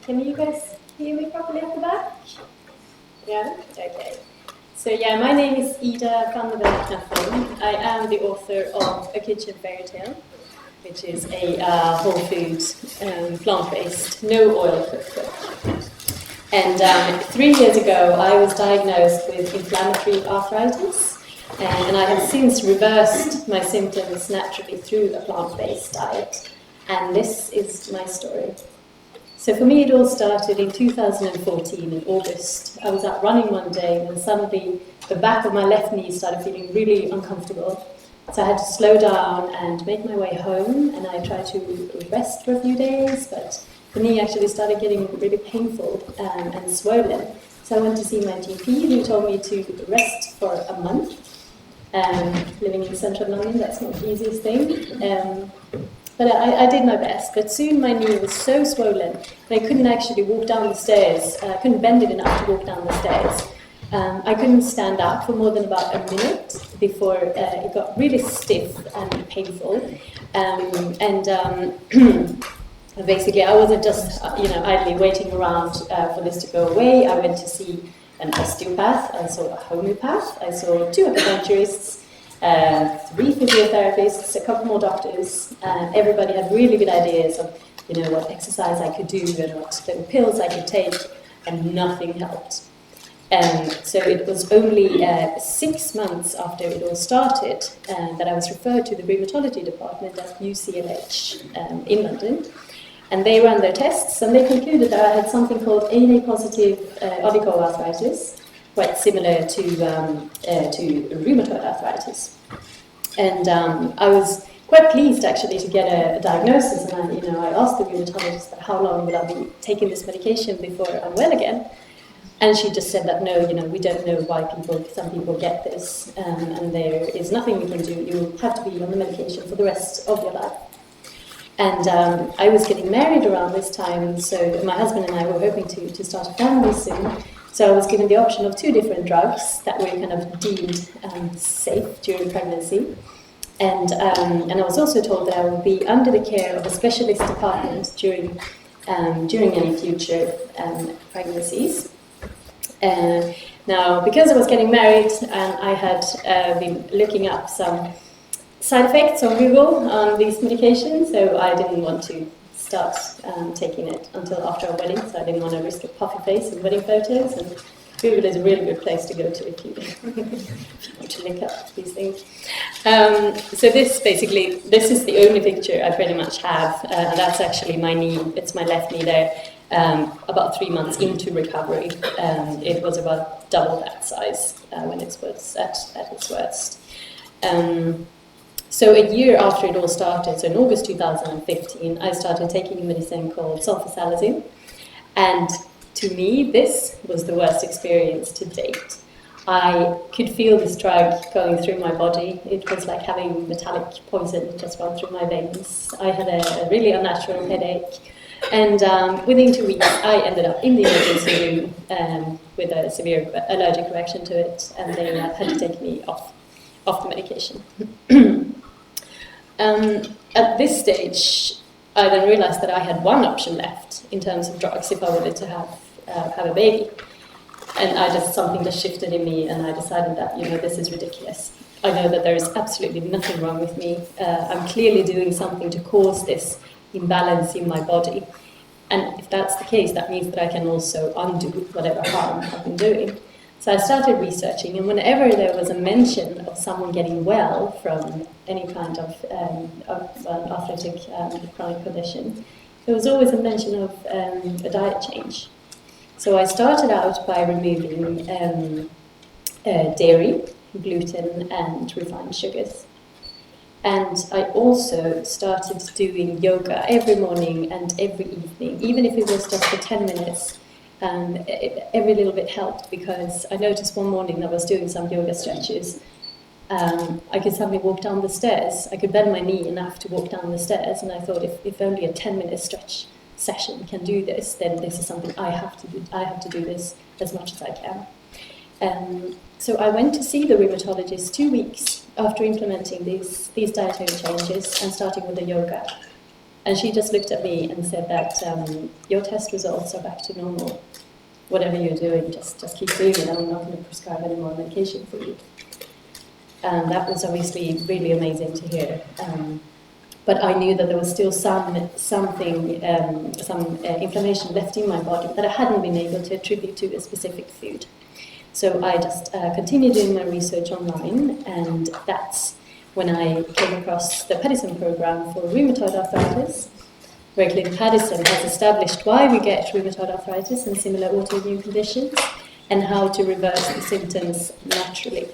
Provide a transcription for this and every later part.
Can you guys hear me properly at the back? Yeah? Okay. So yeah, my name is Iida from the Byl-Knoefel. I am the author of A Kitchen Fairytale, which is a whole food, plant-based, no oil cookbook. And 3 years ago, I was diagnosed with inflammatory arthritis, and I have since reversed my symptoms naturally through a plant-based diet. And this is my story. So for me, it all started in 2014 in August. I was out running one day, and suddenly the back of my left knee started feeling really uncomfortable. So I had to slow down and make my way home, and I tried to rest for a few days, but the knee actually started getting really painful and swollen. So I went to see my GP, who told me to rest for a month. Living in central London, that's not the easiest thing. But I did my best, but soon my knee was so swollen that I couldn't actually walk down the stairs. I couldn't bend it enough to walk down the stairs. I couldn't stand up for more than about a minute before it got really stiff and painful. Basically, I wasn't just idly waiting around for this to go away. I went to see an osteopath, I saw a homeopath, I saw 2 acupuncturists, 3 physiotherapists, a couple more doctors. Everybody had really good ideas of, what exercise I could do and what little pills I could take, and nothing helped. So it was only 6 months after it all started that I was referred to the rheumatology department at UCLH in London. And they ran their tests, and they concluded that I had something called AA-positive oligoarthritis, quite similar to rheumatoid arthritis. And I was quite pleased actually to get a diagnosis, and I asked the rheumatologist how long will I be taking this medication before I'm well again. And she just said that no, we don't know why some people get this, and there is nothing we can do. You have to be on the medication for the rest of your life. And I was getting married around this time, so my husband and I were hoping to start a family soon. So I was given the option of 2 different drugs that were kind of deemed safe during pregnancy. And I was also told that I would be under the care of a specialist department during any future pregnancies. Now, because I was getting married, I had been looking up some side effects on Google on these medications, so I didn't want to start taking it until after our wedding, so I didn't want to risk a puffy face in wedding photos, and Google is a really good place to go to if you want to link up these things. So this is the only picture I pretty much have, and that's actually my knee. It's my left knee there, about 3 months into recovery. It was about double that size when it was at its worst. So a year after it all started, so in August 2015, I started taking a medicine called sulfasalazine. And to me, this was the worst experience to date. I could feel this drug going through my body. It was like having metallic poison just run through my veins. I had a really unnatural headache. And within 2 weeks, I ended up in the emergency room with a severe allergic reaction to it, and they had to take me off the medication. At this stage, I then realized that I had one option left in terms of drugs if I wanted to have a baby. And something just shifted in me, and I decided that, this is ridiculous. I know that there is absolutely nothing wrong with me. I'm clearly doing something to cause this imbalance in my body. And if that's the case, that means that I can also undo whatever harm I've been doing. So I started researching, and whenever there was a mention of someone getting well from any kind of arthritic chronic condition, there was always a mention of a diet change. So I started out by removing dairy, gluten, and refined sugars. And I also started doing yoga every morning and every evening, even if it was just for 10 minutes. Every little bit helped, because I noticed one morning that I was doing some yoga stretches. I could suddenly walk down the stairs. I could bend my knee enough to walk down the stairs, and I thought, if only a 10-minute stretch session can do this, then this is something I have to do. I have to do this as much as I can. So I went to see the rheumatologist 2 weeks after implementing these dietary changes and starting with the yoga. And she just looked at me and said that your test results are back to normal. Whatever you're doing, just keep doing it. I'm not going to prescribe any more medication for you. And that was obviously really amazing to hear. But I knew that there was still some inflammation left in my body that I hadn't been able to attribute to a specific food. So I just continued doing my research online, and that's when I came across the Paddison program for rheumatoid arthritis, where Clint Paddison has established why we get rheumatoid arthritis and similar autoimmune conditions, and how to reverse the symptoms naturally.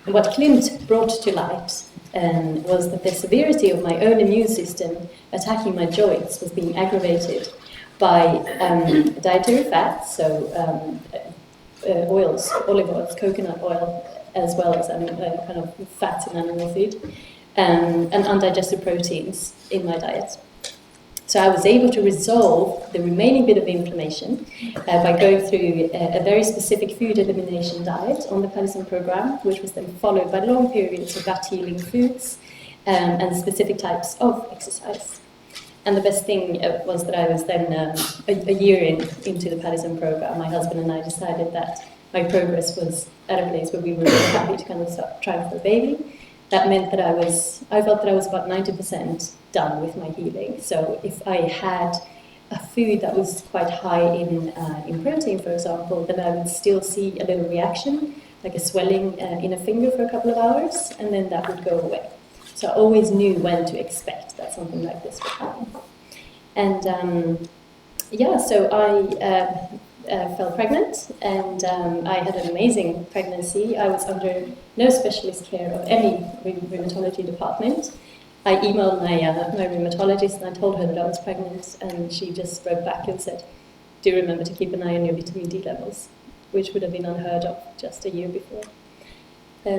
And what Clint brought to light was that the severity of my own immune system attacking my joints was being aggravated by dietary fats, so oils, olive oils, coconut oil, as well as kind of fats in animal food, and undigested proteins in my diet. So I was able to resolve the remaining bit of inflammation by going through a very specific food elimination diet on the Paddison program, which was then followed by long periods of gut healing foods and specific types of exercise. And the best thing was that I was then a year into the Paddison program. My husband and I decided that my progress was at a place where we were really happy to kind of start trying for a baby. That meant that I felt that I was about 90% done with my healing. So if I had a food that was quite high in protein, for example, then I would still see a little reaction, like a swelling in a finger for a couple of hours, and then that would go away. So I always knew when to expect that something like this would happen. And so I fell pregnant, and I had an amazing pregnancy. I was under no specialist care of any rheumatology department. I emailed my rheumatologist and I told her that I was pregnant, and she just wrote back and said, "Do remember to keep an eye on your vitamin D levels," which would have been unheard of just a year before. I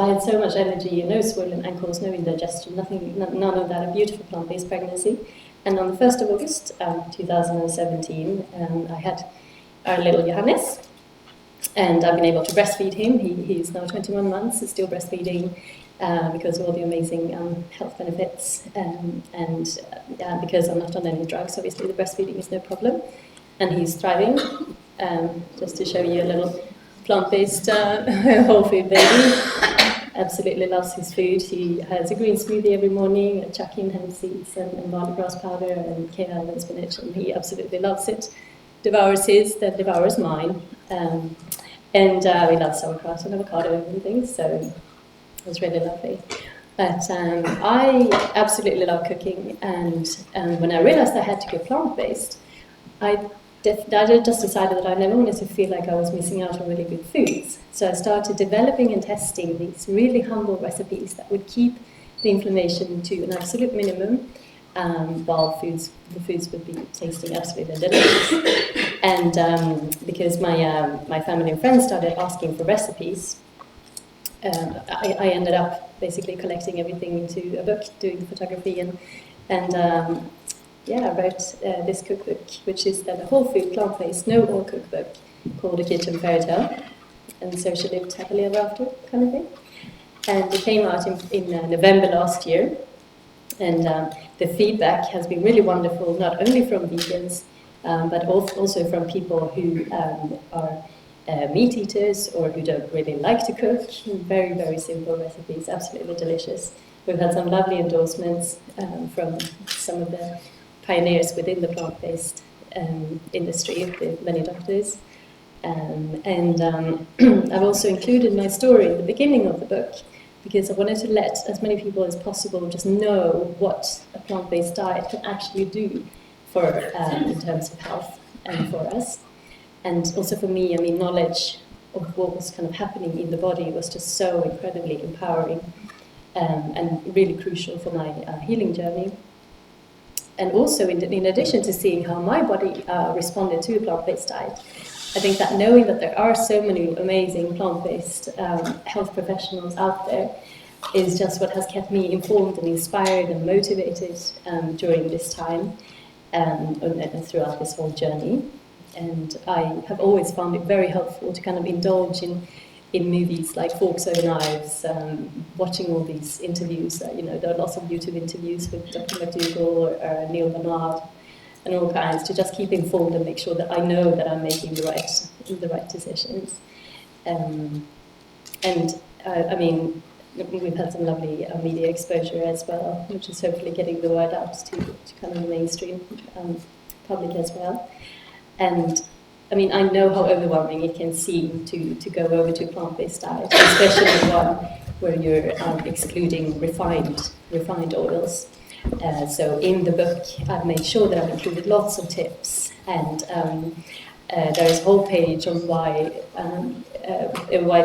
had so much energy, no swollen ankles, no indigestion, none of that, a beautiful plant-based pregnancy. And on the 1st of August 2017, I had our little Johannes, and I've been able to breastfeed him. He's now 21 months, is still breastfeeding because of all the amazing health benefits, and because I'm not on any drugs, obviously the breastfeeding is no problem. And he's thriving. Just to show you a little plant-based whole food baby. Absolutely loves his food. He has a green smoothie every morning, a chuck in hemp seeds and barley grass powder and kale and spinach, and he absolutely loves it. Devours his, then devours mine. We love sauerkraut and avocado and things, so it was really lovely. But I absolutely love cooking, and when I realized I had to go plant-based, I just decided that I never wanted to feel like I was missing out on really good foods. So I started developing and testing these really humble recipes that would keep the inflammation to an absolute minimum, while the foods would be tasting absolutely delicious. And because my family and friends started asking for recipes, I ended up basically collecting everything into a book, doing photography I wrote this cookbook, which is then a whole food, plant-based, no-oil cookbook called A Kitchen Fairytale, and so she lived happily ever after, kind of thing. And it came out in November last year, and the feedback has been really wonderful, not only from vegans, but also from people who are meat eaters or who don't really like to cook. Very, very simple recipes, absolutely delicious. We've had some lovely endorsements from some of the pioneers within the plant-based industry, the many doctors. I've also included my story at the beginning of the book because I wanted to let as many people as possible just know what a plant-based diet can actually do for in terms of health and for us. And also for me, knowledge of what was kind of happening in the body was just so incredibly empowering and really crucial for my healing journey. And also, in addition to seeing how my body responded to a plant-based diet, I think that knowing that there are so many amazing plant-based health professionals out there is just what has kept me informed and inspired and motivated during this time and throughout this whole journey. And I have always found it very helpful to kind of indulge in in movies like Forks Over Knives, watching all these interviews. There are lots of YouTube interviews with Dr. McDougall or Neil Barnard and all kinds, to just keep informed and make sure that I know that I'm making the right decisions. We've had some lovely media exposure as well, which is hopefully getting the word out to kind of the mainstream public as well. And I know how overwhelming it can seem to go over to a plant-based diet, especially one where you're excluding refined oils. So in the book, I've made sure that I've included lots of tips, and there's a whole page on why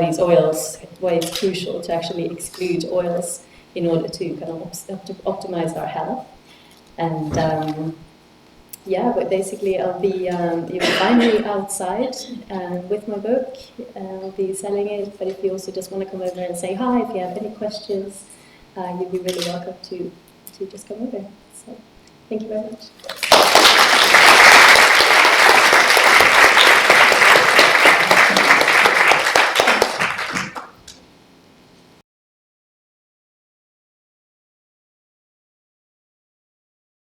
these oils, why it's crucial to actually exclude oils in order to kind of optimize our health. And but basically I'll be, you can find me outside with my book. I'll be selling it, but if you also just want to come over and say hi, if you have any questions, you'd be really welcome to just come over. So thank you very much.